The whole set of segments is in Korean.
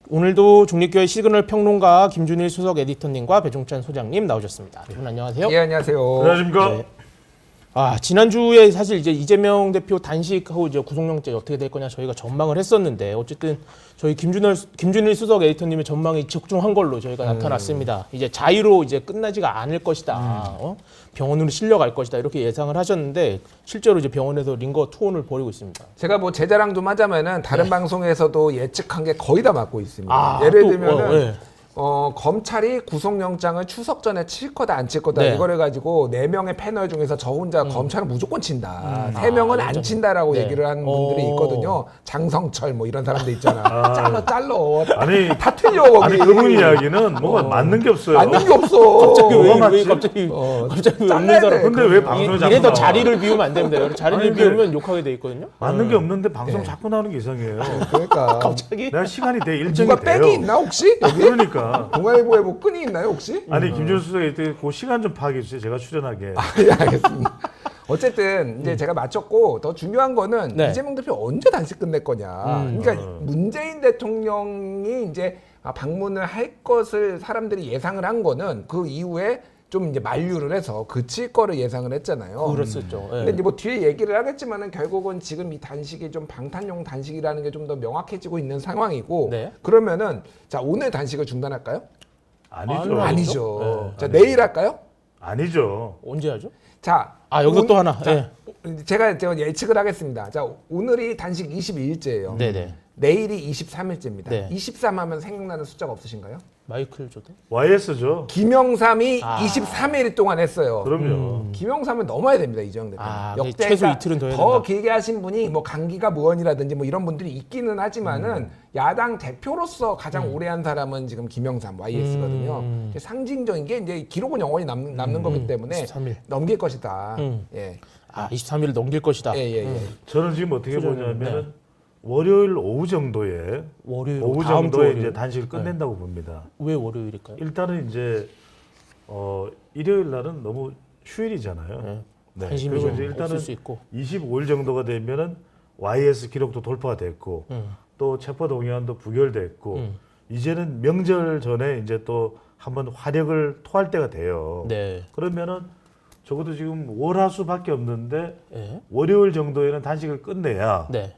오늘도 중립교회 시그널 평론가 김준일 수석 에디터님과 배종찬 소장님 나오셨습니다. 두 분 안녕하세요. 예, 안녕하세요. 안녕하십니까. 네. 지난주에 사실 이제 이재명 대표 단식하고 이제 구속영장 어떻게 될 거냐 저희가 전망을 했었는데 어쨌든 저희 김준일 수석 에디터님의 전망이 적중한 걸로 저희가 나타났습니다. 이제 자유로 이제 끝나지가 않을 것이다. 병원으로 실려갈 것이다. 이렇게 예상을 하셨는데 실제로 이제 병원에서 링거 투혼을 벌이고 있습니다. 제가 뭐 제 자랑 좀 하자면은 다른 방송에서도 예측한 게 거의 다 맞고 있습니다. 아, 예를 또, 들면은 검찰이 구속영장을 추석 전에 칠 거다 안 칠 거다 네. 이거를 가지고 4명의 패널 중에서 저 혼자 검찰은 무조건 친다. 3명은 안 친다라고 네. 얘기를 한 분들이 있거든요. 장성철 뭐 이런 사람들 있잖아. 잘러. 아니 다 틀려 거기. 아니 그분 이야기는 뭐가 맞는 게 없어요. 맞는 게 없어. 갑자기 왜 맞지? 갑자기 왜 잘라야 없는 사람? 돼. 근데 왜 방송에 자꾸 이래서 나와? 자리를 비우면 안 됩니다. 자리를 아니, 근데- 비우면 욕하게 돼 있거든요. 맞는 게 없는데 방송 자꾸 나오는 게 이상해요. 그러니까 갑자기 내가 시간이 돼 일정이 누가 돼요. 백이 있나 혹시? 여기? 그러니까 동아일보에 뭐 끈이 있나요 혹시? 아니 김준수 수석이 그 시간 좀 파악해 주세요. 제가 출연하게. 예, 알겠습니다. 어쨌든 이제 제가 마쳤고 더 중요한 거는 네. 이재명 대표 언제 단식 끝낼 거냐. 그러니까 문재인 대통령이 이제 방문을 할 것을 사람들이 예상을 한 거는 그 이후에 좀 이제 만류를 해서 그칠 거를 예상을 했잖아요. 그랬었죠. 예. 근데 이제 뭐 뒤에 얘기를 하겠지만은 결국은 지금 이 단식이 좀 방탄용 단식이라는 게 좀 더 명확해지고 있는 상황이고 네. 그러면은 자 오늘 단식을 중단할까요? 아니죠. 아니죠. 네. 자 내일 할까요? 아니죠. 언제 하죠? 자 여기서 또 하나. 자, 예. 제가 예측을 하겠습니다. 자, 오늘이 단식 22일째예요. 네네. 내일이 23일째입니다. 네. 23 하면 생각나는 숫자가 없으신가요? 마이클 조던? YS죠. 김영삼이 23일 동안 했어요. 그럼요. 김영삼을 넘어야 됩니다, 이재명 대표. 최소 이틀은 더 해야 더 된다. 길게 하신 분이 뭐 강기가 무언이라든지 뭐 이런 분들이 있기는 하지만은 야당 대표로서 가장 오래 한 사람은 지금 김영삼 YS거든요. 상징적인 게 이제 기록은 영원히 남는 거기 때문에 23일. 넘길 것이다. 예. 23일을 넘길 것이다. 예. 저는 지금 어떻게 수준은, 보냐면은 월요일 오후 정도에 월요일 오후 다음 주 정도에 월요일. 이제 단식을 끝낸다고 봅니다. 왜 월요일일까요? 일단은 이제 일요일 날은 너무 휴일이잖아요. 네. 관심이 그리고 좀 이제 일단은 없을 수 있고. 25일 정도가 되면은 YS 기록도 돌파가 됐고 또 체포 동의안도 부결됐고 이제는 명절 전에 이제 또 한번 화력을 토할 때가 돼요. 네. 그러면은 적어도 지금 월화수밖에 없는데 예. 월요일 정도에는 단식을 끝내야 네.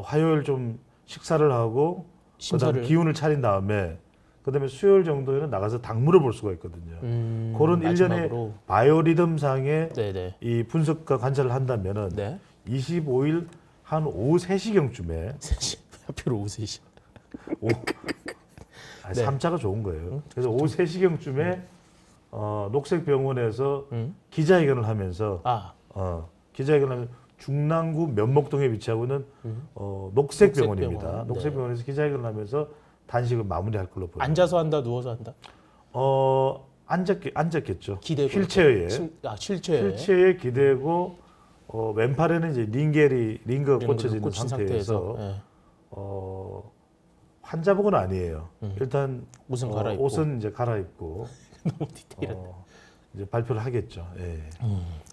화요일 좀 식사를 하고 심사를. 그다음 기운을 차린 다음에 그다음에 수요일 정도에는 나가서 당무를 볼 수가 있거든요. 그런 일련의 마지막으로. 바이오리듬상의 네네. 이 분석과 관찰을 한다면은 네. 25일 한 오후 3시경쯤에 하필 오후 3시. 네. 3자가 좋은 거예요. 그래서 오후 3시경쯤에 녹색병원에서 기자회견을 하면서 기자회견을 하면 중랑구 면목동에 위치하고 있는 녹색병원입니다. 녹색병원. 녹색병원에서 기자회견을 하면서 단식을 마무리할 걸로 보여요. 앉아서 한다, 누워서 한다. 앉았겠죠. 기대고. 휠체어에. 휠체어에. 기대고 왼팔에는 이제 링거가 꽂혀져 있는 꽂힌 상태에서 예. 환자복은 아니에요. 일단 옷은 갈아입고. 옷은 이제 갈아입고 너무 디테일한. 이제 발표를 하겠죠. 예.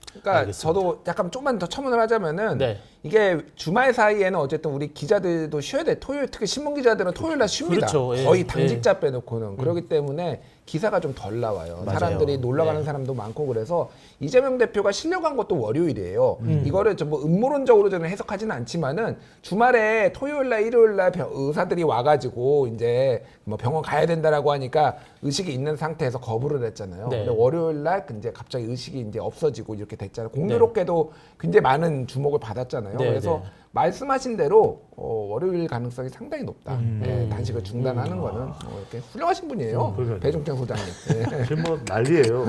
그러니까 알겠습니다. 저도 약간 조금만 더 첨언을 하자면은 네. 이게 주말 사이에는 어쨌든 우리 기자들도 쉬어야 돼. 토요일 특히 신문 기자들은 토요일 날 쉽니다. 그렇죠. 예. 거의 당직자 빼놓고는 그렇기 때문에 기사가 좀 덜 나와요. 맞아요. 사람들이 놀러 가는 네. 사람도 많고 그래서 이재명 대표가 실려간 것도 월요일이에요. 이거를 좀 뭐 음모론적으로 저는 해석하지는 않지만은 주말에 토요일 날 일요일 날 의사들이 와가지고 이제 뭐 병원 가야 된다라고 하니까 의식이 있는 상태에서 거부를 했잖아요. 네. 근데 월요일 날 이제 갑자기 의식이 이제 없어지고 이렇게 됐잖아요. 공교롭게도 굉장히 많은 주목을 받았잖아요. 네, 그래서 네. 말씀하신 대로 월요일 가능성이 상당히 높다. 예, 단식을 중단하는 거는 이렇게 훌륭하신 분이에요. 그러니까요. 배종찬 소장님. 예. 지금 뭐 난리예요.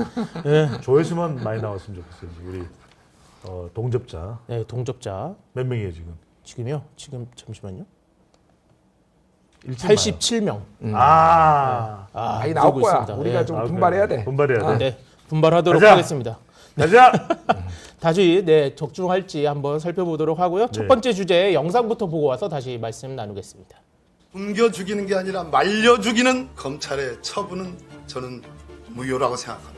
조회수만 많이 나왔으면 좋겠어요. 우리 동접자 네, 동접자. 몇 명이에요 지금? 지금요? 지금 잠시만요. 읽지 마요. 87명. 많이 나올 들고 거야. 있습니다. 우리가 예. 좀 분발해야 돼. 분발해야 돼. 네, 분발하도록 가자. 하겠습니다. 가자. 다시 적중할지 한번 살펴보도록 하고요. 첫 번째 주제 영상부터 보고 와서 다시 말씀 나누겠습니다. 숨겨 죽이는 게 아니라 말려 죽이는 검찰의 처분은 저는 무효라고 생각합니다.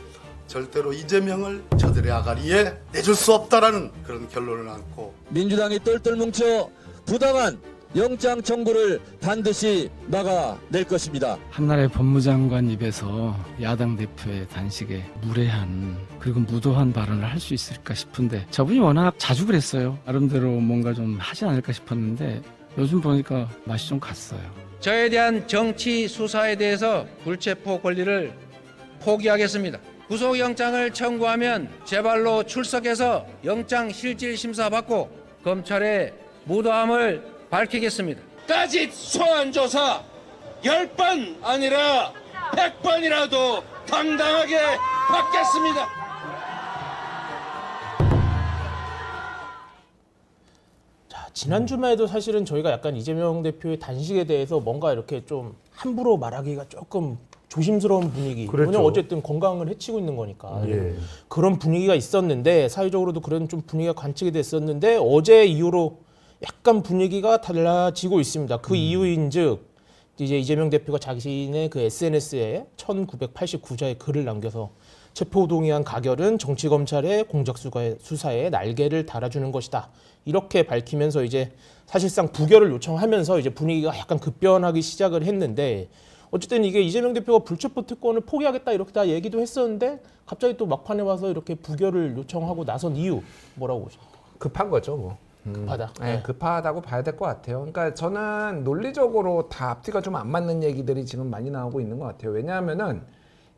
절대로 이재명을 저들의 아가리에 내줄 수 없다라는 그런 결론을 안고 민주당이 똘똘 뭉쳐 부당한 영장 청구를 반드시 막아낼 것입니다. 한나라의 법무장관 입에서 야당 대표의 단식에 무례한 그리고 무도한 발언을 할 수 있을까 싶은데 저분이 워낙 자주 그랬어요. 나름대로 뭔가 좀 하지 않을까 싶었는데 요즘 보니까 맛이 좀 갔어요. 저에 대한 정치 수사에 대해서 불체포 권리를 포기하겠습니다. 구속영장을 청구하면 제 발로 출석해서 영장 실질 심사 받고 검찰의 무도함을 밝히겠습니다. 까짓 소환 조사 10번 아니라 100번이라도 당당하게 받겠습니다. 자, 지난 주말에도 사실은 저희가 약간 이재명 대표의 단식에 대해서 뭔가 이렇게 좀 함부로 말하기가 조금 조심스러운 분위기. 그랬죠. 왜냐면 어쨌든 건강을 해치고 있는 거니까. 예. 그런 분위기가 있었는데 사회적으로도 그런 좀 분위기가 관측이 됐었는데 어제 이후로 약간 분위기가 달라지고 있습니다. 그 이유인즉 이제 이재명 대표가 자신의 그 SNS에 1989자의 글을 남겨서 체포동의안 가결은 정치 검찰의 공작 수사에 날개를 달아주는 것이다. 이렇게 밝히면서 이제 사실상 부결을 요청하면서 이제 분위기가 약간 급변하기 시작을 했는데 어쨌든 이게 이재명 대표가 불체포 특권을 포기하겠다 이렇게 다 얘기도 했었는데 갑자기 또 막판에 와서 이렇게 부결을 요청하고 나선 이유 뭐라고 보십니까? 급한 거죠, 뭐. 급하다. 네, 급하다고 봐야 될 것 같아요. 그러니까 저는 논리적으로 다 앞뒤가 좀 안 맞는 얘기들이 지금 많이 나오고 있는 것 같아요. 왜냐하면은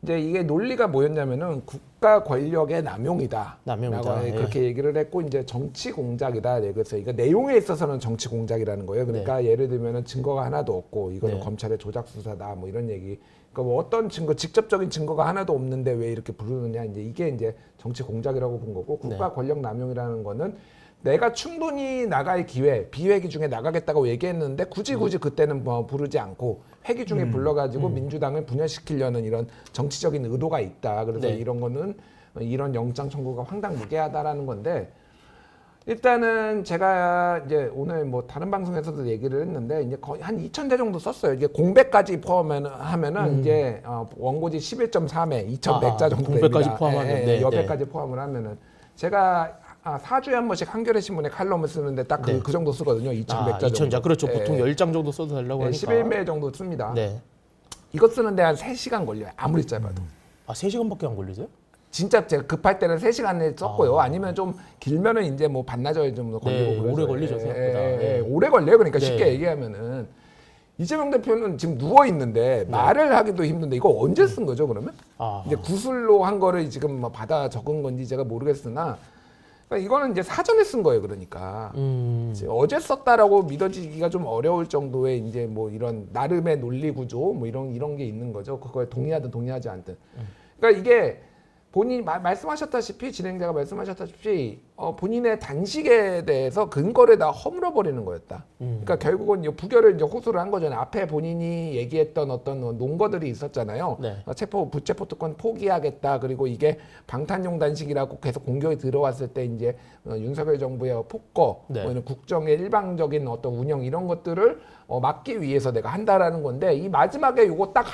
이제 이게 논리가 뭐였냐면은 국가 권력의 남용이다. 남용이다. 라고 예. 그렇게 얘기를 했고 이제 정치 공작이다. 네, 그래서 이거 내용에 있어서는 정치 공작이라는 거예요. 그러니까 예를 들면은 증거가 하나도 없고 이거는 네. 검찰의 조작 수사다. 뭐 이런 얘기. 그러니까 뭐 어떤 증거, 직접적인 증거가 하나도 없는데 왜 이렇게 부르느냐. 이제 이게 이제 정치 공작이라고 본 거고 국가 권력 남용이라는 거는 내가 충분히 나갈 기회, 비회기 중에 나가겠다고 얘기했는데 굳이 그때는 뭐 부르지 않고 회기 중에 불러가지고 민주당을 분열시키려는 이런 정치적인 의도가 있다. 그래서 네. 이런 거는 이런 영장 청구가 황당무계하다라는 건데 일단은 제가 이제 오늘 뭐 다른 방송에서도 얘기를 했는데 이제 거의 한 2,000대 정도 썼어요. 이게 공백까지 포함하면은 이제 원고지 11.3회 2,100자 정도 공백까지 됩니다. 포함하면 네, 여백까지 포함을 하면은 제가 4주에 한 번씩 한겨레 신문에 칼럼을 쓰는데 딱 그 정도 쓰거든요. 2,100자 정도. 2,000자. 그렇죠. 예. 보통 10장 정도 써도 되려고 하니까. 11매 정도 씁니다. 네. 이거 쓰는데 한 3시간 걸려요. 아무리 짧아도. 아, 3시간밖에 안 걸리세요? 진짜 제가 급할 때는 3시간에 썼고요. 아니면 좀 길면은 이제 뭐 반나절 좀 걸리고 네, 그래서. 오래 걸리죠, 생각보다. 네. 오래 걸려요. 그러니까 네. 쉽게 얘기하면은 이재명 대표는 지금 누워 있는데 말을 하기도 힘든데 이거 언제 쓴 거죠, 그러면? 아. 이제 구술로 한 거를 지금 뭐 받아 적은 건지 제가 모르겠으나 그러니까 이거는 이제 사전에 쓴 거예요, 그러니까. 이제 어제 썼다라고 믿어지기가 좀 어려울 정도의 이제 뭐 이런 나름의 논리 구조 뭐 이런 게 있는 거죠. 그거에 동의하든 동의하지 않든. 그러니까 이게 본인이 말씀하셨다시피 진행자가 말씀하셨다시피 본인의 단식에 대해서 근거를 다 허물어 버리는 거였다. 그러니까 결국은 이제 부결을 이제 호소를 한 거잖아요. 앞에 본인이 얘기했던 어떤 논거들이 있었잖아요. 네. 부체포 특권 포기하겠다. 그리고 이게 방탄용 단식이라고 계속 공격이 들어왔을 때 이제 윤석열 정부의 폭거, 네. 뭐 이런 국정의 일방적인 어떤 운영 이런 것들을 막기 위해서 내가 한다라는 건데 이 마지막에 요거 딱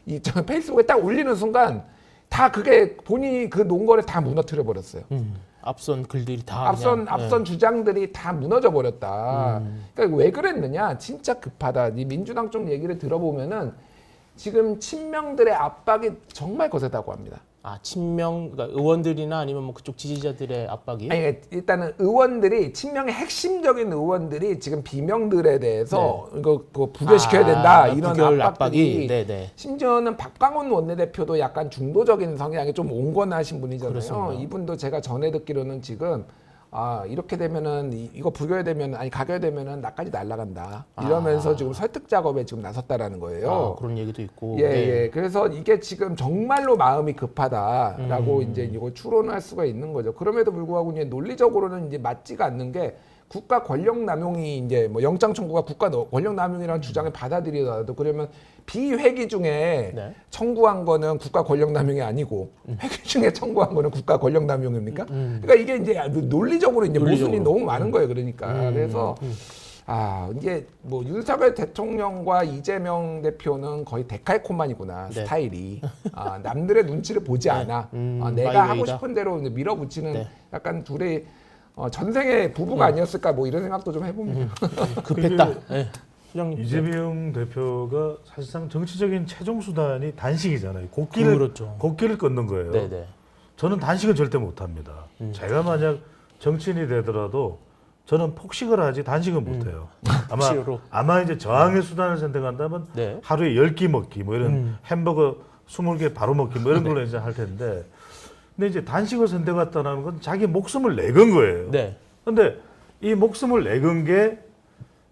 이 페이스북에 딱 올리는 순간. 다 그게 본인이 그 논거를 다 무너뜨려 버렸어요. 앞선 글들이 다 앞선 주장들이 다 무너져 버렸다. 그러니까 왜 그랬느냐? 진짜 급하다. 이 민주당 쪽 얘기를 들어보면은 지금 친명들의 압박이 정말 거세다고 합니다. 아, 친명, 그러니까 의원들이나 아니면 뭐 그쪽 지지자들의 압박이? 아니, 일단은 의원들이 친명의 핵심적인 의원들이 지금 비명들에 대해서 이거 부결시켜야 된다 이런 부결 압박들이 네네. 심지어는 박광원 원내대표도 약간 중도적인 성향이 좀 온건하신 분이잖아요. 그렇습니다. 이분도 제가 전에 듣기로는 지금 이렇게 되면은 이거 부결되면 아니 가결되면은 나까지 날아간다 이러면서 지금 설득 작업에 지금 나섰다라는 거예요. 그런 얘기도 있고. 예. 그래서 이게 지금 정말로 마음이 급하다라고 이제 이거 추론할 수가 있는 거죠. 그럼에도 불구하고 이제 논리적으로는 이제 맞지가 않는 게 국가 권력 남용이 이제 뭐 영장 청구가 국가 권력 남용이라는 주장을 받아들이더라도 그러면 비회기 중에 네. 청구한 거는 국가 권력 남용이 아니고 회기 중에 청구한 거는 국가 권력 남용입니까? 그러니까 이게 이제 논리적으로 이제 모순이 너무 많은 거예요. 그러니까 그래서 이게 뭐 윤석열 대통령과 이재명 대표는 거의 데칼코만이구나 네. 스타일이 남들의 눈치를 보지 않아 내가 하고 마이웨이다. 싶은 대로 이제 밀어붙이는 네. 약간 둘의 전생에 부부가 아니었을까 뭐 이런 생각도 좀 해봅니다. 급했다. 예. 소장님. 이재명 대표가 사실상 정치적인 최종 수단이 단식이잖아요. 그렇죠. 곡기를 끊는 거예요. 네네. 저는 단식은 절대 못합니다. 제가 만약 정치인이 되더라도 저는 폭식을 하지 단식은 못해요. 폭식으로. 아마 이제 저항의 수단을 선택한다면 네. 하루에 10끼 먹기 뭐 이런 햄버거 20개 바로 먹기 뭐 이런 걸로 이제 할 텐데 근데 이제 단식을 선택했다는 건 자기 목숨을 내건 거예요. 네. 근데 이 목숨을 내건 게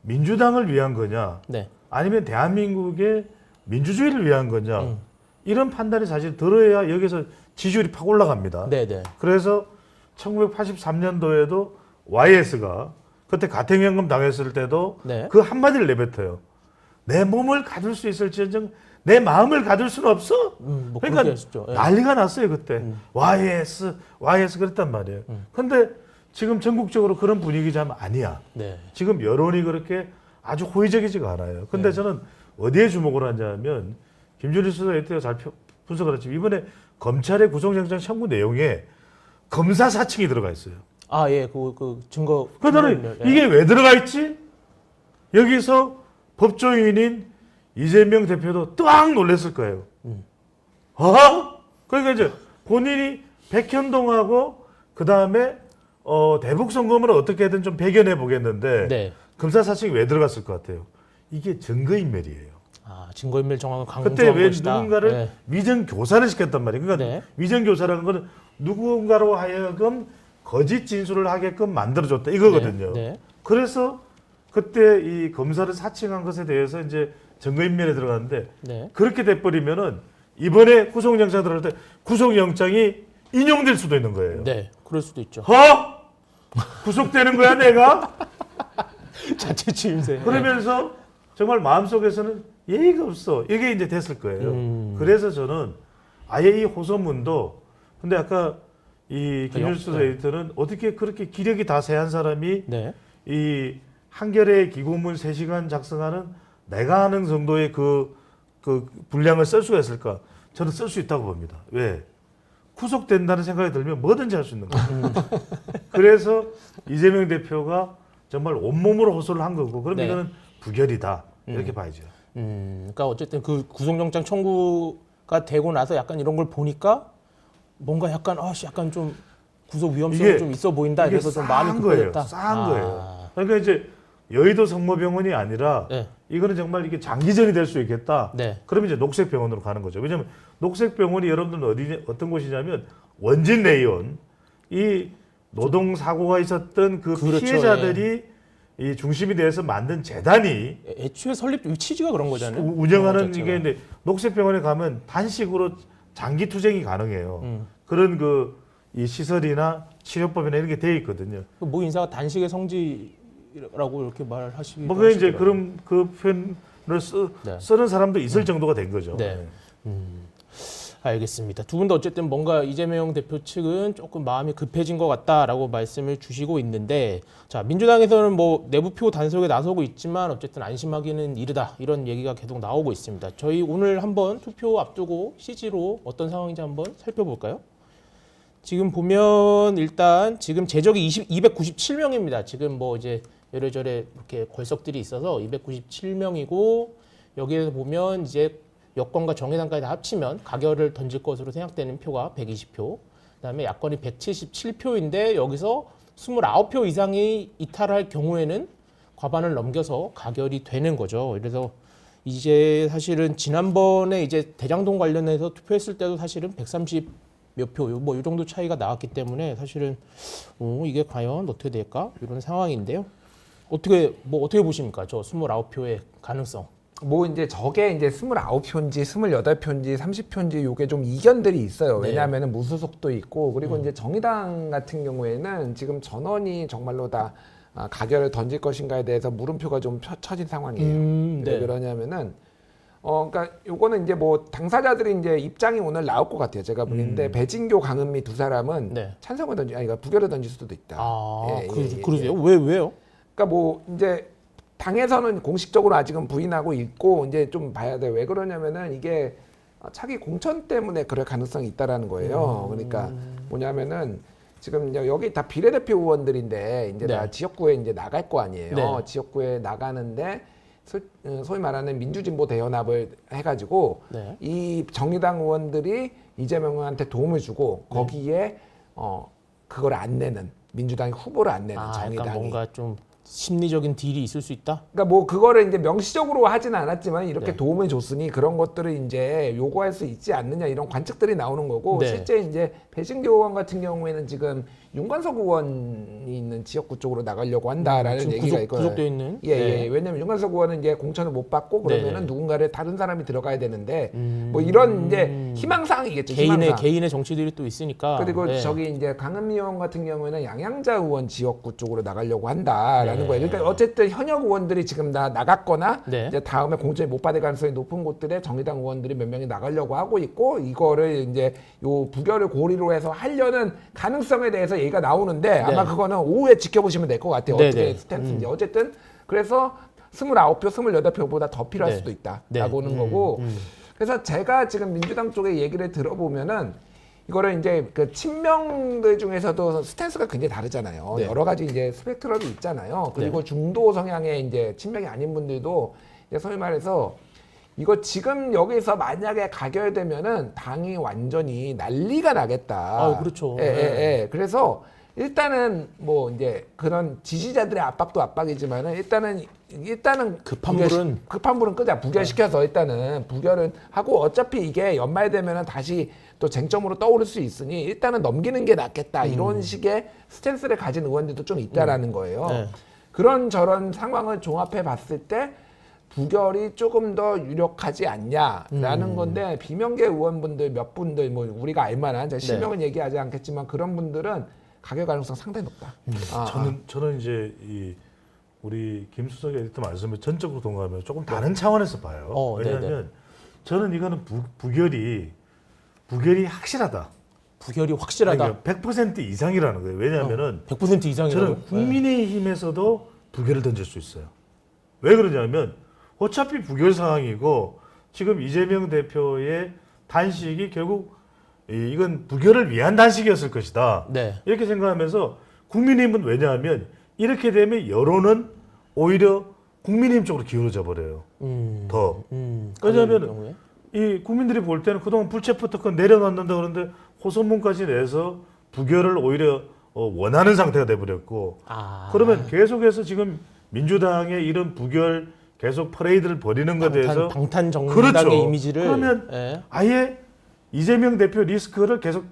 민주당을 위한 거냐 네. 아니면 대한민국의 민주주의를 위한 거냐 이런 판단이 사실 들어야 여기서 지지율이 팍 올라갑니다. 네네. 그래서 1983년도에도 YS가 그때 가택연금 당했을 때도 네. 그 한마디를 내뱉어요. 내 몸을 가둘 수 있을지언정 내 마음을 가둘 수는 없어. 뭐 그러니까 그렇게 했었죠. 예. 난리가 났어요 그때. YS 그랬단 말이에요. 근데 지금 전국적으로 그런 분위기 참 아니야. 네. 지금 여론이 그렇게 아주 호의적이지가 않아요. 근데 저는 어디에 주목을 하냐면 김준일 수사 이때가 잘 분석을 했지만 이번에 검찰의 구속영장 청구 내용에 검사 사칭이 들어가 있어요. 아, 예. 그 증거. 그러니까 나는 예. 이게 왜 들어가 있지? 여기서 법조인인 이재명 대표도 뜨악 놀랐을 거예요. 그러니까 이제 본인이 백현동하고 그 다음에 대북 선거문을 어떻게든 좀 배견해 보겠는데 네. 검사 사칭이 왜 들어갔을 것 같아요? 이게 증거인멸이에요. 아, 증거인멸 정황을 그때 강조한 왜 것이다. 누군가를 네. 위정 교사를 시켰단 말이에요. 그러니까 네. 위정 교사라는 거는 누군가로 하여금 거짓 진술을 하게끔 만들어줬다 이거거든요. 네. 네. 그래서 그때 이 검사를 사칭한 것에 대해서 이제 증거인멸에 들어갔는데 네. 그렇게 돼버리면은 이번에 구속영장 들어갈 때 구속영장이 인용될 수도 있는 거예요. 네. 그럴 수도 있죠. 구속되는 거야 내가? 자체 취임새. 그러면서 정말 마음속에서는 예의가 없어. 이게 이제 됐을 거예요. 그래서 저는 아예 이 호소문도 근데 아까 이 김일수 네. 에디터는 어떻게 그렇게 기력이 다 세한 사람이 네. 이 한겨레 기고문 3시간 작성하는 내가 하는 정도의 그 분량을 쓸 수가 있을까? 저는 쓸 수 있다고 봅니다. 왜? 구속된다는 생각이 들면 뭐든지 할 수 있는 거예요. 그래서 이재명 대표가 정말 온몸으로 호소를 한 거고 그럼 네. 이거는 부결이다. 이렇게 봐야죠. 그러니까 어쨌든 그 구속영장 청구가 되고 나서 약간 이런 걸 보니까 뭔가 약간 약간 좀 구속 위험성이 이게- 좀 있어 보인다. 이게 이래서 좀 마음이 싸한 거예요. 급해졌다. 싸한 거예요. 그러니까 이제 여의도 성모병원이 아니라 네. 이거는 정말 이게 장기전이 될 수 있겠다. 네. 그러면 이제 녹색병원으로 가는 거죠. 왜냐하면 녹색병원이 여러분들은 어떤 곳이냐면 원진 레이온 이 노동 사고가 있었던 그 그렇죠. 피해자들이 이 중심이 돼서 만든 재단이 애초에 설립 취지가 그런 거잖아요. 운영하는 자체가. 이게 근데 녹색병원에 가면 단식으로 장기 투쟁이 가능해요. 그런 이 시설이나 치료법이나 이런 게 돼 있거든요. 모 인사가 단식의 성지라고 이렇게 말하시기도 뭐 그게 이제 하시더라고요. 그 표현을 네. 쓰는 사람도 있을 정도가 된 거죠. 네. 알겠습니다. 두 분 다 어쨌든 뭔가 이재명 대표 측은 조금 마음이 급해진 것 같다라고 말씀을 주시고 있는데, 자, 민주당에서는 뭐 내부표 단속에 나서고 있지만 어쨌든 안심하기는 이르다 이런 얘기가 계속 나오고 있습니다. 저희 오늘 한번 투표 앞두고 CG로 어떤 상황인지 한번 살펴볼까요? 지금 보면 일단 지금 제적이 297명입니다. 지금 뭐 이제 이래저래 이렇게 걸석들이 있어서 297명이고 여기에서 보면 이제 여권과 정의당까지 다 합치면 가결을 던질 것으로 생각되는 표가 120표, 그다음에 야권이 177표인데 여기서 29표 이상이 이탈할 경우에는 과반을 넘겨서 가결이 되는 거죠. 그래서 이제 사실은 지난번에 이제 대장동 관련해서 투표했을 때도 사실은 130 몇 표, 뭐 이 정도 차이가 나왔기 때문에 사실은 이게 과연 어떻게 될까 이런 상황인데요. 어떻게 보십니까? 저 29표의 가능성. 뭐 이제 저게 이제 29표인지 28표인지 30표인지 요게 좀 이견들이 있어요. 네. 왜냐하면 무소속도 있고 그리고 이제 정의당 같은 경우에는 지금 전원이 정말로 다 가결을 던질 것인가에 대해서 물음표가 좀 쳐진 상황이에요. 왜 네. 그러냐면은 그러니까 요거는 이제 뭐 당사자들이 이제 입장이 오늘 나올 것 같아요. 제가 보는데 배진교, 강은미 두 사람은 네. 찬성을 그러니까 부결을 던질 수도 있다. 그러세요? 왜요? 그러니까 뭐 이제 당에서는 공식적으로 아직은 부인하고 있고 이제 좀 봐야 돼요. 왜 그러냐면은 이게 차기 공천 때문에 그럴 가능성이 있다라는 거예요. 그러니까 뭐냐면은 지금 여기 다 비례대표 의원들인데 이제 네. 다 지역구에 이제 나갈 거 아니에요. 네. 지역구에 나가는데 소위 말하는 민주진보 대연합을 해가지고 네. 이 정의당 의원들이 이재명한테 도움을 주고 거기에 그걸 안 내는 민주당이 후보를 안 내는 정의당이. 약간 뭔가 좀 심리적인 딜이 있을 수 있다. 그러니까 뭐 그거를 이제 명시적으로 하지는 않았지만 이렇게 네. 도움을 줬으니 그런 것들을 이제 요구할 수 있지 않느냐 이런 관측들이 나오는 거고 네. 실제 이제 배신교 의원 같은 경우에는 지금 윤관석 의원이 있는 지역구 쪽으로 나가려고 한다라는 지금 얘기가 있거든요. 구속되어 있는. 예. 왜냐면 윤관석 의원은 이제 공천을 못 받고 그러면은 네. 누군가를 다른 사람이 들어가야 되는데 뭐 이런 이제 희망사항이겠죠. 희망사항. 개인의 정치들이 또 있으니까. 그리고 네. 저기 이제 강은미 의원 같은 경우에는 양양자 의원 지역구 쪽으로 나가려고 한다라는 네. 거예요. 그러니까 어쨌든 현역 의원들이 지금 다 나갔거나 네. 이제 다음에 공천을 못 받을 가능성이 높은 곳들에 정의당 의원들이 몇 명이 나가려고 하고 있고 이거를 이제 요 부결을 고리로 해서 하려는 가능성에 대해서 얘기가 나오는데 아마 네. 그거는 오후에 지켜보시면 될 것 같아요. 네, 어떻게 네. 스탠스인지. 어쨌든 그래서 29표, 28표보다 더 필요할 네. 수도 있다라고 네. 하는 거고 그래서 제가 지금 민주당 쪽의 얘기를 들어보면은 이거를 이제 그 친명들 중에서도 스탠스가 굉장히 다르잖아요. 네. 여러 가지 이제 스펙트럼이 있잖아요. 그리고 네. 중도 성향의 이제 친명이 아닌 분들도 이제 소위 말해서 이거 지금 여기서 만약에 가결되면은 당이 완전히 난리가 나겠다. 아, 그렇죠. 예. 그래서 일단은 뭐 이제 그런 지지자들의 압박도 압박이지만은 일단은 급한 불은 끄자. 부결시켜서 일단은 부결은 하고 어차피 이게 연말 되면은 다시 또 쟁점으로 떠오를 수 있으니 일단은 넘기는 게 낫겠다. 이런 식의 스탠스를 가진 의원들도 좀 있다라는 거예요. 네. 그런 저런 상황을 종합해 봤을 때 부결이 조금 더 유력하지 않냐라는 건데 비명계 의원분들 몇 분들 뭐 우리가 알만한 제가 실명은 얘기하지 않겠지만 그런 분들은 가결 가능성 상당히 높다. 저는 이제 이 우리 김수석 에디터 말씀에 전적으로 동감해요. 조금 다른 차원에서 봐요. 왜냐하면 네네. 저는 이거는 부결이 확실하다. 부결이 확실하다. 아니, 100% 이상이라는 거예요. 왜냐하면은 100% 이상이라고. 저는 국민의힘에서도 부결을 던질 수 있어요. 왜 그러냐면 어차피 부결 상황이고 지금 이재명 대표의 단식이 결국 이건 부결을 위한 단식이었을 것이다. 네. 이렇게 생각하면서 국민의힘은 왜냐하면 이렇게 되면 여론은 오히려 국민의힘 쪽으로 기울어져 버려요. 더. 왜냐하면 이 국민들이 볼 때는 그동안 불체포 특권 내려놨는다 그러는데 호소문까지 내서 부결을 오히려 원하는 상태가 돼버렸고 그러면 계속해서 지금 민주당의 이런 부결 계속 퍼레이드를 벌이는 것에 대해서 방탄 정당의 그렇죠. 이미지를 그러면 아예 이재명 대표 리스크를 계속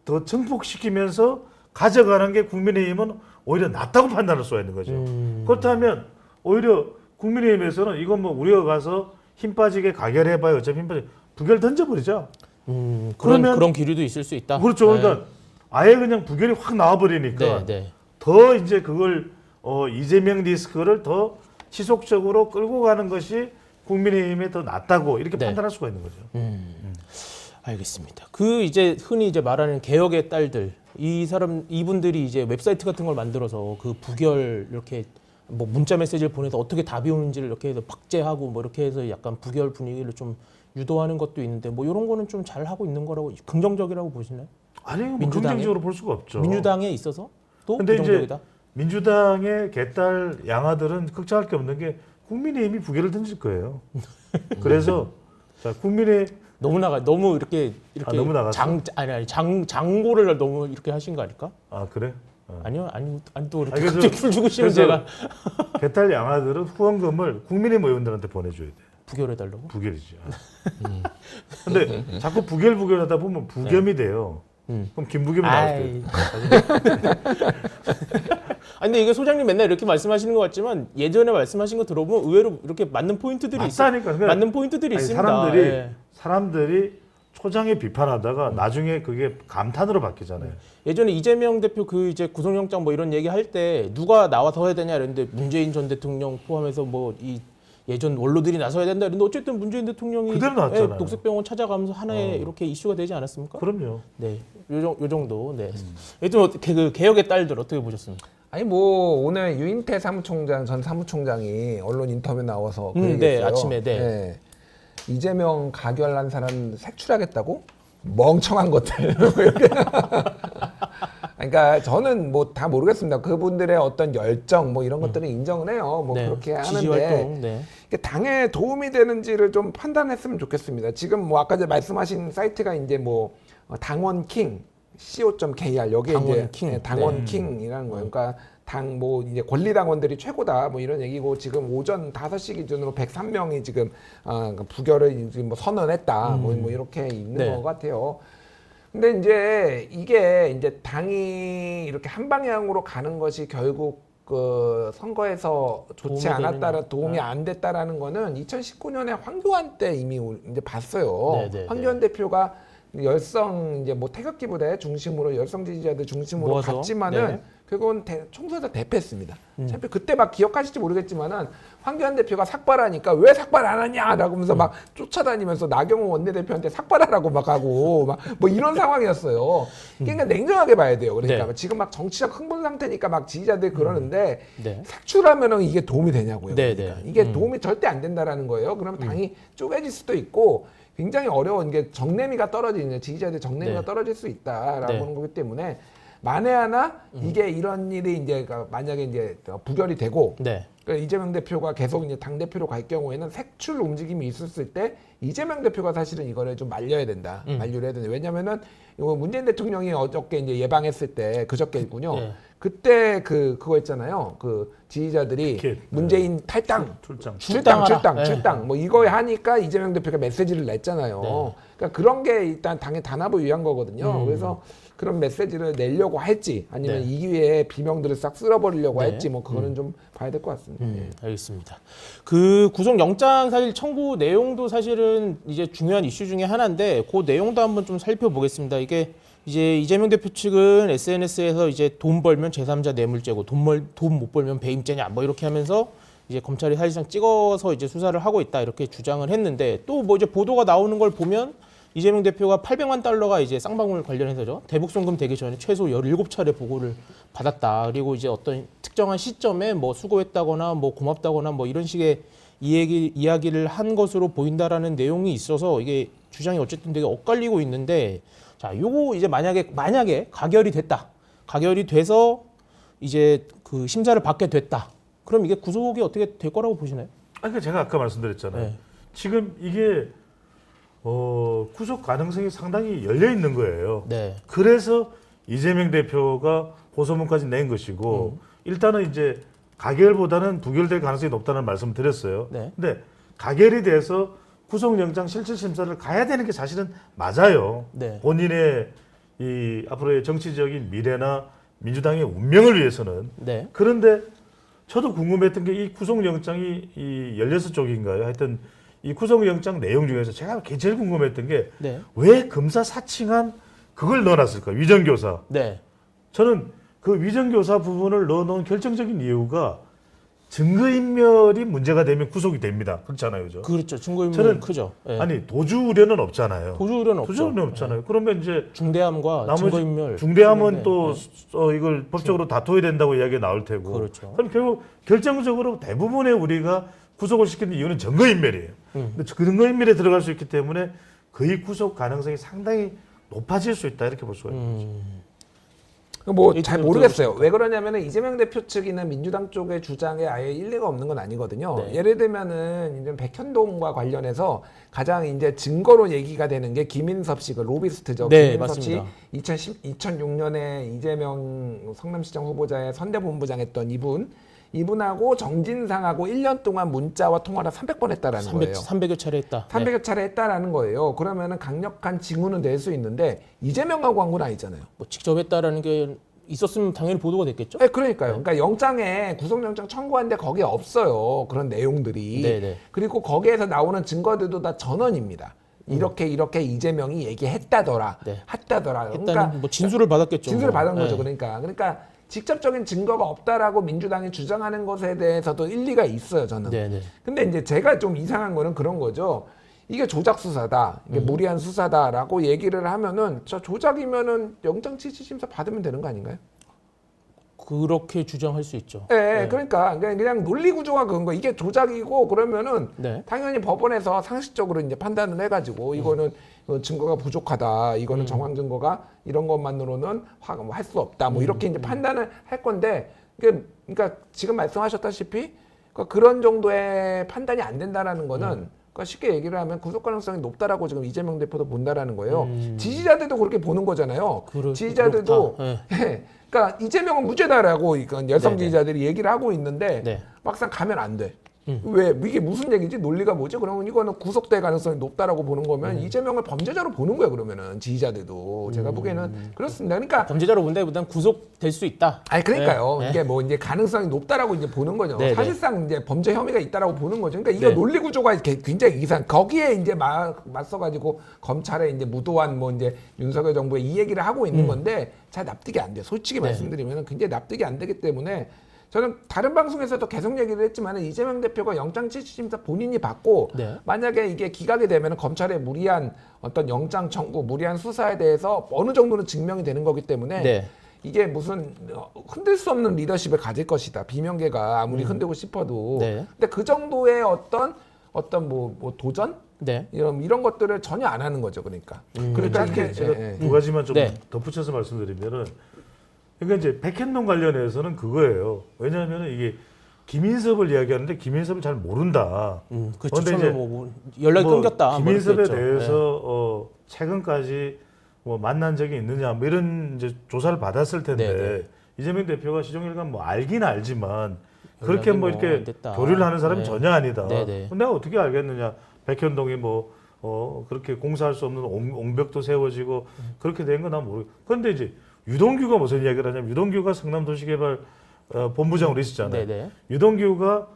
더 증폭시키면서 가져가는 게 국민의힘은 오히려 낫다고 판단할 수가 있는 거죠. 그렇다면 오히려 국민의힘에서는 이건 뭐 우리가 가서 힘 빠지게 가결해봐요. 어차피 힘 빠지게 부결 던져버리자. 그런 기류도 있을 수 있다. 그렇죠. 그러니까 아예 그냥 부결이 확 나와버리니까 네. 더 이제 그걸 이재명 리스크를 더 지속적으로 끌고 가는 것이 국민의힘에 더 낫다고 이렇게 네. 판단할 수가 있는 거죠. 알겠습니다. 그 이제 흔히 이제 말하는 개혁의 딸들 이분들이 이제 웹사이트 같은 걸 만들어서 그 부결 이렇게 뭐 문자 메시지를 보내서 어떻게 답이 오는지를 이렇게 해서 박제하고 뭐 이렇게 해서 약간 부결 분위기를 좀 유도하는 것도 있는데 뭐 이런 거는 좀 잘 하고 있는 거라고 긍정적이라고 보시나요? 아니 뭐 민주당에? 긍정적으로 볼 수가 없죠. 민주당에 있어서 또 근데 부정적이다. 이제 민주당의 개딸 양아들은 걱정할 게 없는 게 국민의힘이 부결을 던질 거예요. 그래서 자 너무 이렇게 너무 나갔어? 장고를 너무 이렇게 하신 거 아닐까? 아 그래? 아니요, 또 이렇게 그래서- 갑자기 풀 주고 싶으면 그래서 제가 개딸 양아들은 후원금을 국민의힘 의원들한테 보내줘야 돼. 부결해 달라고. 부결이지. 근데 자꾸 부결하다 보면 부겸이 돼요. 그럼 김부겸이 나올 때. 아니 근데 이게 소장님 맨날 이렇게 말씀하시는 것 같지만 예전에 말씀하신 거 들어보면 의외로 이렇게 맞는 포인트들이 맞다니까. 그러니까 맞는 포인트들이 아니, 있습니다. 사람들이 초장에 비판하다가 나중에 그게 감탄으로 바뀌잖아요. 예전에 이재명 대표 그 이제 구속영장 뭐 이런 얘기 할 때 누가 나와서 해야 되냐 이랬는데 문재인 전 대통령 포함해서 뭐 이 예전 원로들이 나서야 된다 이랬는데 어쨌든 문재인 대통령이 그대로 나왔잖아요. 녹색병원 찾아가면서 하나의 이렇게 이슈가 되지 않았습니까? 그럼요. 네, 요 정도. 네. 예전 어떻게 그 개혁의 딸들 어떻게 보셨습니까? 아니 뭐 오늘 유인태 전 사무총장이 언론 인터뷰 나와서 그 얘기했어요. 네, 아침에, 네. 이재명 가결한 사람 색출하겠다고? 멍청한 것들. 그러니까 그러니까 저는 뭐 다 모르겠습니다. 그분들의 어떤 열정 뭐 이런 것들은 인정을 해요. 뭐 네. 그렇게 지지 하는데 활동. 네. 이게 당에 도움이 되는지를 좀 판단했으면 좋겠습니다. 지금 뭐 아까 말씀하신 사이트가 이제 뭐 당원킹 co.kr 여기에 이제 당원킹. 네, 당원킹이라는 거예요. 그러니까 당 뭐 이제 권리당원들이 최고다 뭐 이런 얘기고 지금 오전 5시 기준으로 103명이 지금 부결을 지금 뭐 선언했다 뭐 이렇게 있는 네. 것 같아요. 근데 이제 이게 이제 당이 이렇게 한 방향으로 가는 것이 결국 그 선거에서 좋지 도움이 않았다라 되느냐. 도움이 안 됐다라는 거는 2019년에 황교안 때 이미 이제 봤어요. 네, 네, 황교안 대표가 열성 이제 뭐 태극기 부대 중심으로 열성 지지자들 중심으로 모아서, 갔지만은 네. 결국은 총선에서 대패했습니다. 참 그때 막 기억하실지 모르겠지만은 황교안 대표가 삭발하니까 왜 삭발 안 하냐라고 하면서 막 쫓아다니면서 나경원 원내대표한테 삭발하라고 막 하고 막 뭐 이런 상황이었어요. 그러니까 냉정하게 봐야 돼요. 그러니까 네. 지금 막 정치적 흥분 상태니까 막 지지자들이 그러는데 네. 색출하면은 이게 도움이 되냐고요. 네, 그러니까 네. 이게 도움이 절대 안 된다라는 거예요. 그러면 당이 쪼개질 수도 있고 굉장히 어려운 게 정내미가 떨어지는 지지자들 정내미가 네. 떨어질 수 있다라고 네. 하는 거기 때문에 만에 하나 이게 이런 일이 이제 만약에 이제 부결이 되고 네. 그러니까 이재명 대표가 계속 이제 당 대표로 갈 경우에는 색출 움직임이 있었을 때 이재명 대표가 사실은 이거를 좀 말려야 된다, 만류를 해야 된다. 왜냐면은 이거 문재인 대통령이 어저께 이제 예방했을 때 그저께군요. 네. 그때 그거 있잖아요. 그 지지자들이 피켓. 문재인 탈당, 출장. 출당하라. 출당, 뭐 이거 하니까 이재명 대표가 메시지를 냈잖아요. 네. 그러니까 그런 게 일단 당의 단합을 위한 거거든요. 그래서 그런 메시지를 내려고 할지 아니면 네. 이 기회에 비명들을 싹 쓸어버리려고 네. 할지 뭐 그거는 좀 봐야 될 것 같습니다. 예. 알겠습니다. 그 구속영장 사실 청구 내용도 사실은 이제 중요한 이슈 중에 하나인데 그 내용도 한번 좀 살펴보겠습니다. 이게 이제 이재명 대표 측은 SNS에서 이제 돈 벌면 제3자 뇌물죄고 돈 못 벌면 배임죄냐 뭐 이렇게 하면서 이제 검찰이 사실상 찍어서 이제 수사를 하고 있다 이렇게 주장을 했는데 또 뭐 이제 보도가 나오는 걸 보면 이재명 대표가 800만 달러가 이제 쌍방울 관련해서죠. 대북 송금 되기 전에 최소 17차례 보고를 받았다. 그리고 이제 어떤 특정한 시점에 뭐 수고했다거나 뭐 고맙다거나 뭐 이런 식의 이야기를 한 것으로 보인다라는 내용이 있어서 이게 주장이 어쨌든 되게 엇갈리고 있는데 자, 요거 이제 만약에 가결이 됐다. 가결이 돼서 이제 그 심사를 받게 됐다. 그럼 이게 구속이 어떻게 될 거라고 보시나요? 그러니까 제가 아까 말씀드렸잖아요. 네. 지금 이게 구속 가능성이 상당히 열려 있는 거예요. 네. 그래서 이재명 대표가 고소문까지 낸 것이고 일단은 이제 가결보다는 부결될 가능성이 높다는 말씀을 드렸어요. 네. 근데 가결이 돼서 구속영장 실질심사를 가야 되는 게 사실은 맞아요. 네. 본인의 이 앞으로의 정치적인 미래나 민주당의 운명을 위해서는. 네. 그런데 저도 궁금했던 게 이 구속영장이 이 16쪽인가요? 하여튼 이 구속영장 내용 중에서 제가 제일 궁금했던 게 왜 네. 검사 사칭한 그걸 넣어놨을까? 위정교사. 네. 저는 그 위정교사 부분을 넣어놓은 결정적인 이유가 증거인멸이 문제가 되면 구속이 됩니다. 그렇잖아요, 그죠? 그렇죠. 증거인멸 저는 크죠. 네. 아니 도주 우려는 없잖아요. 도주 우려는 없죠. 도주 우려는 없잖아요. 그러면 이제 중대함과 나머지 증거인멸. 중대함은 네. 또 이걸 법적으로 다퉈야 된다고 이야기가 나올 테고. 그렇죠. 그럼 결국 결정적으로 대부분의 우리가 구속을 시키는 이유는 증거인멸이에요. 근데 그 증거인멸에 들어갈 수 있기 때문에 거의 구속 가능성이 상당히 높아질 수 있다 이렇게 볼 수가 있죠. 뭐 잘 모르겠어요. 왜 그러냐면은 이재명 대표 측이나 민주당 쪽의 주장에 아예 일리가 없는 건 아니거든요. 네. 예를 들면은 이제 백현동과 관련해서 가장 이제 증거로 얘기가 되는 게 김인섭 씨, 그 로비스트죠. 네, 김인섭 씨 맞습니다. 2006년에 이재명 성남시장 후보자의 선대본부장 했던 이분하고 정진상하고 1년 동안 문자와 통화를 300번 했다라는 거예요. 300여 차례 했다. 300여 차례 했다라는 거예요. 그러면은 강력한 징후는 낼 수 있는데 이재명하고 한 건 아니잖아요. 뭐 직접 했다라는 게 있었으면 당연히 보도가 됐겠죠? 네, 그러니까요. 그러니까 영장에 구속영장 청구하는데 거기에 없어요. 그런 내용들이. 네네. 그리고 거기에서 나오는 증거들도 다 전원입니다. 이렇게 이재명이 얘기했다더라. 네. 했다더라. 했다는 뭐 진술을 받았겠죠. 진술을 뭐. 받은 거죠. 네. 그러니까 직접적인 증거가 없다라고 민주당이 주장하는 것에 대해서도 일리가 있어요, 저는. 네네. 근데 이제 제가 좀 이상한 거는 그런 거죠. 이게 조작 수사다, 이게 무리한 수사다라고 얘기를 하면은 저 조작이면은 영장 취지심사 받으면 되는 거 아닌가요? 그렇게 주장할 수 있죠. 네, 그러니까 그냥 논리 구조가 그런 거. 이게 조작이고 그러면은 네. 당연히 법원에서 상식적으로 이제 판단을 해가지고 이거는 증거가 부족하다. 이거는 정황 증거가 이런 것만으로는 할 수 없다. 뭐 이렇게 이제 판단을 할 건데 이게 그러니까 지금 말씀하셨다시피 그런 정도의 판단이 안 된다라는 거는 그러니까 쉽게 얘기를 하면 구속 가능성이 높다라고 지금 이재명 대표도 본다라는 거예요. 지지자들도 그렇게 보는 거잖아요. 지지자들도 그렇다. 예. 그러니까 이재명은 무죄다라고 이건 열성 네네. 지지자들이 얘기를 하고 있는데 네. 막상 가면 안 돼. 왜 이게 무슨 얘기지? 논리가 뭐지? 그러면 이거는 구속될 가능성이 높다라고 보는 거면 이재명을 범죄자로 보는 거예요. 그러면은 지지자들도 제가 보기에는 그렇습니다. 그러니까 범죄자로 본다기보다는 구속될 수 있다. 아니 그러니까요. 네. 이게 뭐 이제 가능성이 높다라고 이제 보는 거죠. 네, 사실상 이제 범죄 혐의가 있다라고 보는 거죠. 그러니까 이거 네. 논리 구조가 굉장히 이상. 거기에 이제 맞서가지고 검찰에 이제 무도한 뭐 이제 윤석열 정부의 이 얘기를 하고 있는 건데 잘 납득이 안 돼. 솔직히 네. 말씀드리면 굉장히 납득이 안 되기 때문에 저는 다른 방송에서도 계속 얘기를 했지만 이재명 대표가 영장실질심사 본인이 받고 네. 만약에 이게 기각이 되면 검찰의 무리한 어떤 영장 청구, 무리한 수사에 대해서 어느 정도는 증명이 되는 거기 때문에. 네. 이게 무슨 흔들 수 없는 리더십을 가질 것이다. 비명계가 아무리 흔들고 싶어도. 네. 근데 그 정도의 어떤 뭐 도전 네. 이런 것들을 전혀 안 하는 거죠. 그러니까. 그러니까 이렇게 이게 제가 예, 예. 두 가지만 좀 네. 덧붙여서 말씀드리면은 그러니까 이제 백현동 관련해서는 그거예요. 왜냐하면 이게 김인섭을 이야기하는데 김인섭을 잘 모른다. 그렇죠. 그런데 처음에 이제 뭐 연락이 끊겼다. 김인섭에 뭐 이렇게 했죠. 대해서 최근까지 뭐 만난 적이 있느냐 뭐 이런 이제 조사를 받았을 텐데 네, 네. 이재명 대표가 시종일관 뭐 알긴 알지만 그렇게 연락이 뭐 뭐 이렇게 안 됐다. 교류를 하는 사람이 네. 전혀 아니다. 네, 네. 그럼 내가 어떻게 알겠느냐? 백현동이 뭐 그렇게 공사할 수 없는 옹벽도 세워지고 그렇게 된 건 난 모르. 그런데 이제 유동규가 무슨 이야기를 하냐면 유동규가 성남도시개발 본부장으로 있었잖아요. 네네. 유동규가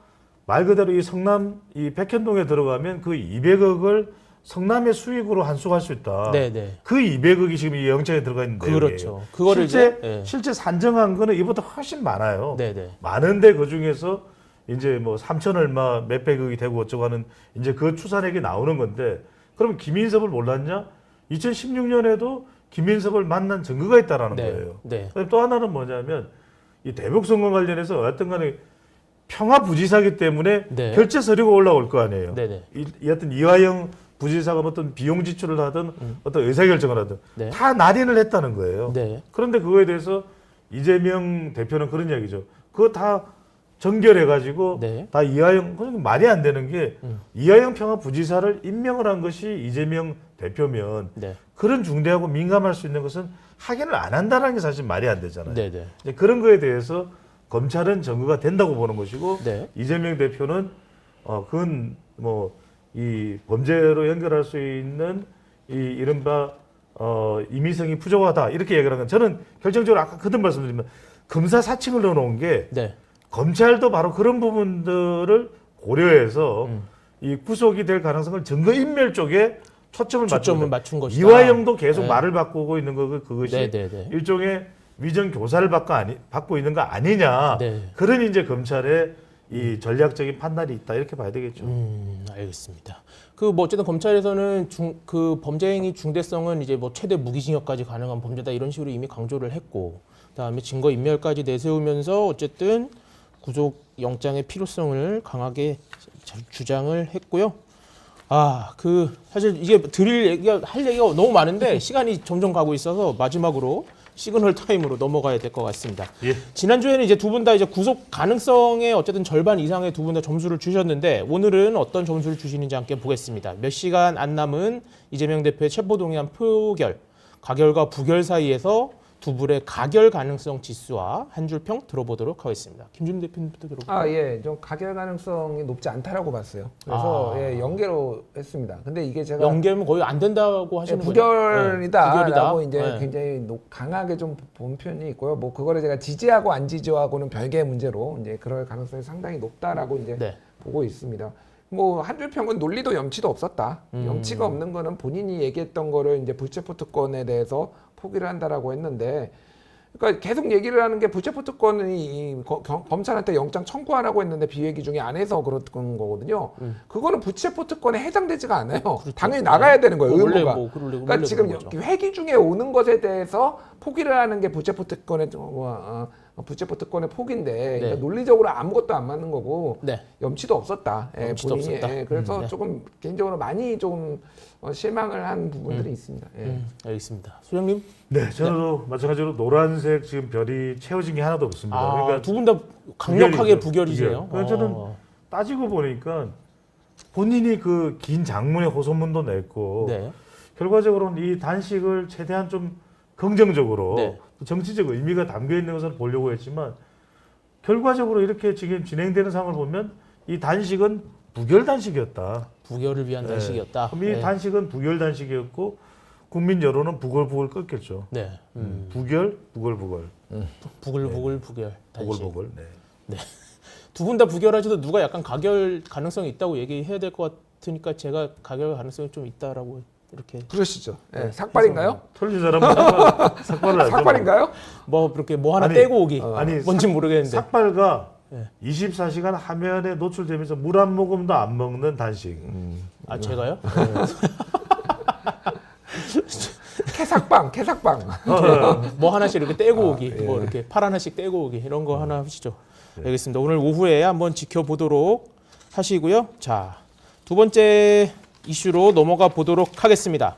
말 그대로 이 성남 이 백현동에 들어가면 그 200억을 성남의 수익으로 환수할 수 있다. 네네. 그 200억이 지금 이 영장에 들어가 있는 내용이에요. 그렇죠. 그거를 실제 이제, 예. 실제 산정한 거는 이보다 훨씬 많아요. 네네. 많은데 그 중에서 이제 뭐 3천 얼마 몇백억이 되고 어쩌고 하는 이제 그 추산액이 나오는 건데 그럼 김인섭을 몰랐냐? 2016년에도 김인섭을 만난 증거가 있다라는 네. 거예요. 네. 그다음에 또 하나는 뭐냐면 이 대북 선거 관련해서 어떤 간에 평화부지사기 때문에 네. 결제 서류가 올라올 거 아니에요. 네네. 여하튼 이화영 부지사가 어떤 비용 지출을 하든 어떤 의사결정을 하든 네. 다 날인을 했다는 거예요. 네. 그런데 그거에 대해서 이재명 대표는 그런 이야기죠. 그거 다 정결해가지고 네. 다 이화영, 그건 말이 안 되는 게 이화영 평화부지사를 임명을 한 것이 이재명 대표면 네. 그런 중대하고 민감할 수 있는 것은 확인을 안 한다는 게 사실 말이 안 되잖아요. 네네. 이제 그런 거에 대해서 검찰은 증거가 된다고 보는 것이고 네. 이재명 대표는 그건 뭐 이 범죄로 연결할 수 있는 이 이른바 임의성이 부족하다 이렇게 얘기를 하는 건 저는 결정적으로 아까 그든 말씀드리면 검사 사칭을 넣어놓은 게 네. 검찰도 바로 그런 부분들을 고려해서 이 구속이 될 가능성을 증거인멸 쪽에 초점을 맞춘 것이다. 이화영도 계속 네. 말을 바꾸고 있는 거 그것이 네네네. 일종의 위정 교사를 받고 있는 거 아니냐. 네. 그런 이제 검찰의 이 전략적인 판단이 있다 이렇게 봐야 되겠죠. 알겠습니다. 그 뭐 어쨌든 검찰에서는 그 범죄 행위 중대성은 이제 뭐 최대 무기징역까지 가능한 범죄다 이런 식으로 이미 강조를 했고, 그다음에 증거 인멸까지 내세우면서 어쨌든 구속 영장의 필요성을 강하게 주장을 했고요. 사실 이게 할 얘기가 너무 많은데 시간이 점점 가고 있어서 마지막으로 시그널 타임으로 넘어가야 될 것 같습니다. 예. 지난주에는 이제 두 분 다 이제 구속 가능성의 어쨌든 절반 이상의 두 분 다 점수를 주셨는데 오늘은 어떤 점수를 주시는지 함께 보겠습니다. 몇 시간 안 남은 이재명 대표의 체포동의안 표결, 가결과 부결 사이에서 두 분의 가결 가능성 지수와 한 줄 평 들어보도록 하겠습니다. 김준일 대표님부터 들어볼까요? 예. 좀 가결 가능성이 높지 않다라고 봤어요. 그래서 예, 연계로 했습니다. 근데 이게 제가 연결은 거의 안 된다고 하시는 거예요? 부결이다라고 네, 이제 네. 굉장히 강하게 좀 본 편이 있고요. 뭐 그거를 제가 지지하고 안 지지하고는 별개의 문제로 이제 그럴 가능성이 상당히 높다라고 이제 네. 보고 있습니다. 뭐 한줄 평은 논리도 염치도 없었다. 염치가 없는 거는 본인이 얘기했던 거를 이제 불체포 특권에 대해서 포기를 한다라고 했는데, 그러니까 계속 얘기를 하는 게 불체포 특권이 검찰한테 영장 청구하라고 했는데 비회기 중에 안 해서 그런 거거든요. 그거는 불체포 특권에 해당되지가 않아요. 당연히 나가야 되는 거예요. 원래 의무가. 뭐 원래 그러니까 지금 그런 거죠. 회기 중에 오는 것에 대해서 포기를 하는 게 불체포 특권의 불체포 특권의 폭인데 네. 그러니까 논리적으로 아무것도 안 맞는 거고 네. 염치도 없었다. 예, 염치도 본인이. 없었다. 예, 그래서 네. 조금 개인적으로 많이 좀 실망을 한 부분들이 있습니다. 예. 알겠습니다. 소장님. 네, 저도 마찬가지로 노란색 지금 별이 채워진 게 하나도 없습니다. 아, 그러니까 두 분 다 강력하게 부결이죠. 부결이세요. 부결. 그래서 저는 따지고 보니까 본인이 그 긴 장문의 호소문도 냈고 네. 결과적으로는 이 단식을 최대한 좀 긍정적으로 네. 또 정치적 의미가 담겨 있는 것을 보려고 했지만 결과적으로 이렇게 지금 진행되는 상황을 보면 이 단식은 부결 단식이었다. 부결을 위한 단식이었다. 그럼 이 단식은 부결 단식이었고 국민 여론은 부글부글 끓겠죠. 네. 부결, 부글부글, 부글부글 부결 단식. 부글부글. 네. 두 분 다 부결하셔도 누가 약간 가결 가능성이 있다고 얘기해야 될 것 같으니까 제가 가결 가능성이 좀 있다라고 이렇게 그러시죠. 예, 삭발인가요? 틀린 사람은 삭발을 하죠. 삭발인가요? 뭐 그렇게 뭐 하나 아니, 떼고 오기 아니, 뭔지 모르겠는데 삭발과 네. 24시간 화면에 노출되면서 물 한 모금도 안 먹는 단식. 아 제가요? 캐삭방, 캐삭방. 뭐 하나씩 이렇게 떼고 오기 예. 뭐 이렇게 팔 하나씩 떼고 오기 이런 거 하나 하시죠. 알겠습니다. 오늘 오후에 한번 지켜보도록 하시고요. 자, 두 번째 이슈로 넘어가 보도록 하겠습니다.